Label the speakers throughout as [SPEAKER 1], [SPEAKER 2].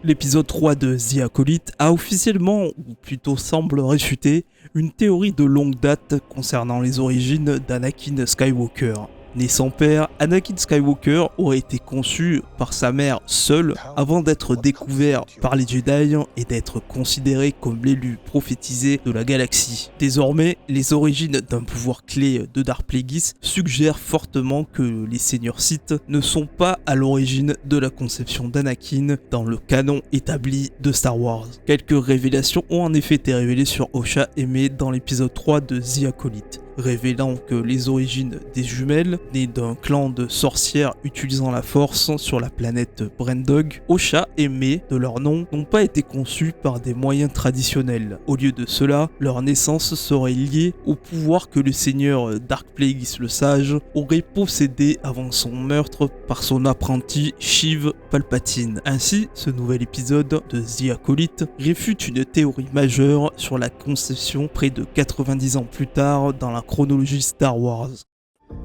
[SPEAKER 1] L'épisode 3 de The Acolyte a officiellement, ou plutôt semble réfuter, une théorie de longue date concernant les origines d'Anakin Skywalker. Né sans père, Anakin Skywalker aurait été conçu par sa mère seule avant d'être découvert par les Jedi et d'être considéré comme l'élu prophétisé de la galaxie. Désormais, les origines d'un pouvoir clé de Dark Plagueis suggèrent fortement que les seigneurs Sith ne sont pas à l'origine de la conception d'Anakin dans le canon établi de Star Wars. Quelques révélations ont en effet été révélées sur Osha Aimé dans l'épisode 3 de The Acolyte, révélant que les origines des jumelles, nées d'un clan de sorcières utilisant la force sur la planète Brendog, Osha et May, de leur nom, n'ont pas été conçues par des moyens traditionnels. Au lieu de cela, leur naissance serait liée au pouvoir que le seigneur Dark Plagueis le Sage aurait possédé avant son meurtre par son apprenti Sheev Palpatine. Ainsi, ce nouvel épisode de The Acolyte réfute une théorie majeure sur la conception près de 90 ans plus tard dans la chronologie Star Wars.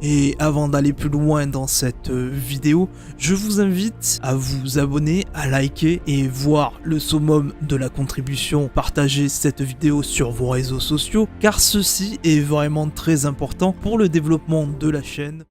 [SPEAKER 1] Et avant d'aller plus loin dans cette vidéo, je vous invite à vous abonner, à liker et voir le summum de la contribution, partager cette vidéo sur vos réseaux sociaux, car ceci est vraiment très important pour le développement de la chaîne.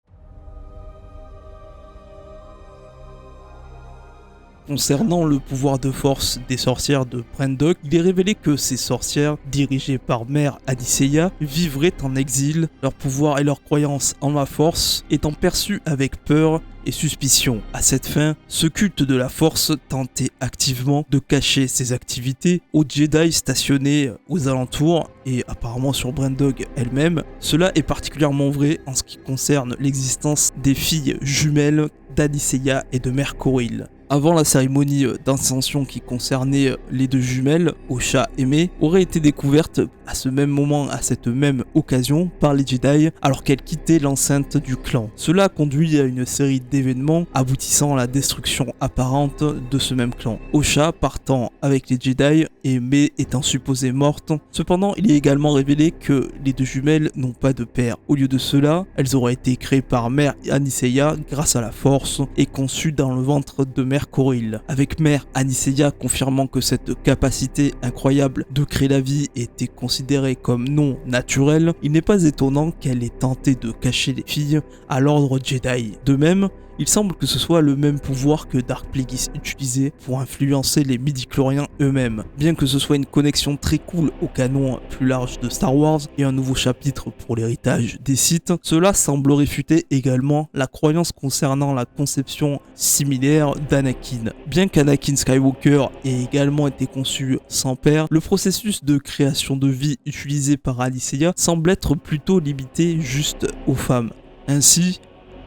[SPEAKER 1] Concernant le pouvoir de force des sorcières de Brendog, il est révélé que ces sorcières, dirigées par Mère Adyseya, vivraient en exil, leur pouvoir et leur croyance en la force étant perçus avec peur et suspicion. À cette fin, ce culte de la force tentait activement de cacher ses activités aux Jedi stationnés aux alentours et apparemment sur Brendog elle-même. Cela est particulièrement vrai en ce qui concerne l'existence des filles jumelles d'Adyseya et de Mère Coril. Avant la cérémonie d'ascension qui concernait les deux jumelles, Osha et May, aurait été découverte à ce même moment, à cette même occasion, par les Jedi alors qu'elles quittaient l'enceinte du clan. Cela a conduit à une série d'événements aboutissant à la destruction apparente de ce même clan. Osha partant avec les Jedi et May étant supposée morte. Cependant, il est également révélé que les deux jumelles n'ont pas de père. Au lieu de cela, elles auraient été créées par Mère Adyseya grâce à la force et conçues dans le ventre de Mère Coril. Avec Mère Adyseya confirmant que cette capacité incroyable de créer la vie était considérée comme non naturelle, il n'est pas étonnant qu'elle ait tenté de cacher les filles à l'ordre Jedi. De même, il semble que ce soit le même pouvoir que Dark Plagueis utilisait pour influencer les midi-chloriens eux-mêmes. Bien que ce soit une connexion très cool au canon plus large de Star Wars et un nouveau chapitre pour l'héritage des Sith, cela semble réfuter également la croyance concernant la conception similaire d'Anakin. Bien qu'Anakin Skywalker ait également été conçu sans père, le processus de création de vie utilisé par Adyseya semble être plutôt limité juste aux femmes. Ainsi,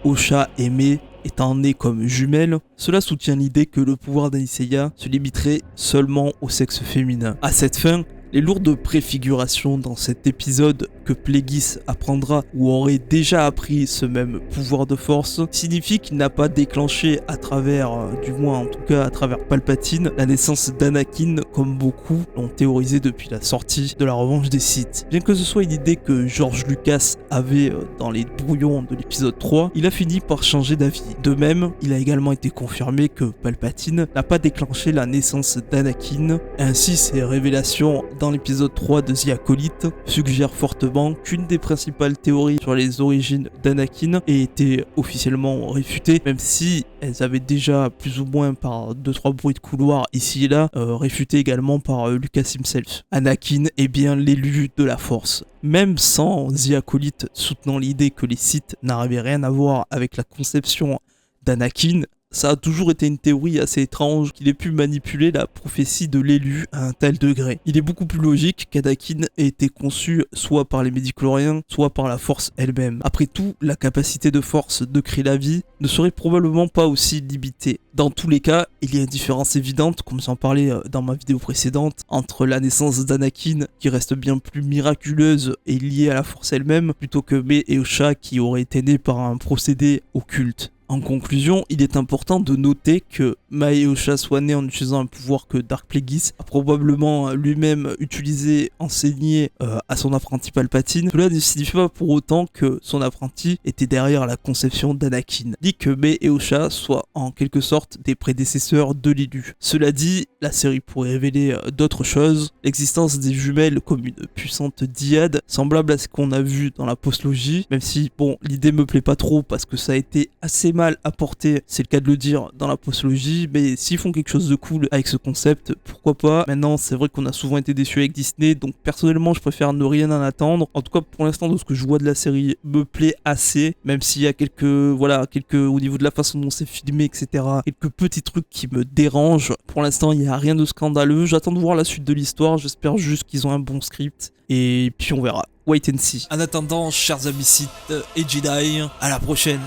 [SPEAKER 1] Osha et May étant nées comme jumelles, cela soutient l'idée que le pouvoir d'Adyseya se limiterait seulement au sexe féminin. À cette fin, les lourdes préfigurations dans cet épisode que Plagueis apprendra ou aurait déjà appris ce même pouvoir de force signifie qu'il n'a pas déclenché à travers, du moins en tout cas à travers Palpatine, la naissance d'Anakin comme beaucoup l'ont théorisé depuis la sortie de la Revanche des Sith. Bien que ce soit une idée que George Lucas avait dans les brouillons de l'épisode 3, il a fini par changer d'avis. De même, il a également été confirmé que Palpatine n'a pas déclenché la naissance d'Anakin. Ainsi, ces révélations dans l'épisode 3 de The Acolyte suggèrent fortement qu'une des principales théories sur les origines d'Anakin ait été officiellement réfutée, même si elles avaient déjà plus ou moins par 2-3 bruits de couloir ici et là, réfutées également par Lucas himself. Anakin est bien l'élu de la force. Même sans The Acolyte soutenant l'idée que les Sith n'avaient rien à voir avec la conception d'Anakin, ça a toujours été une théorie assez étrange qu'il ait pu manipuler la prophétie de l'élu à un tel degré. Il est beaucoup plus logique qu'Anakin ait été conçu soit par les midi-chloriens, soit par la force elle-même. Après tout, la capacité de force de créer la vie ne serait probablement pas aussi limitée. Dans tous les cas, il y a une différence évidente, comme j'en parlais dans ma vidéo précédente, entre la naissance d'Anakin, qui reste bien plus miraculeuse et liée à la force elle-même, plutôt que May et Osha qui auraient été nés par un procédé occulte. En conclusion, il est important de noter que Mae-Osha soit né en utilisant un pouvoir que Dark Plagueis a probablement lui-même utilisé, enseigné à son apprenti Palpatine. Cela ne signifie pas pour autant que son apprenti était derrière la conception d'Anakin. Dit que Mae-Osha soit en quelque sorte des prédécesseurs de l'élu. Cela dit, la série pourrait révéler d'autres choses. L'existence des jumelles comme une puissante dyade, semblable à ce qu'on a vu dans la postlogie, même si, bon, l'idée me plaît pas trop parce que ça a été assez mal apporté, c'est le cas de le dire, dans la postlogie, mais s'ils font quelque chose de cool avec ce concept, pourquoi pas. Maintenant, c'est vrai qu'on a souvent été déçus avec Disney, donc personnellement, je préfère ne rien en attendre. En tout cas, pour l'instant, de ce que je vois de la série, me plaît assez, même s'il y a quelques, au niveau de la façon dont c'est filmé, etc., quelques petits trucs qui me dérangent. Pour l'instant, il n'y a rien de scandaleux. J'attends de voir la suite de l'histoire. J'espère juste qu'ils ont un bon script. Et puis on verra. Wait and see. En attendant, chers amis Sith et Jedi, à la prochaine.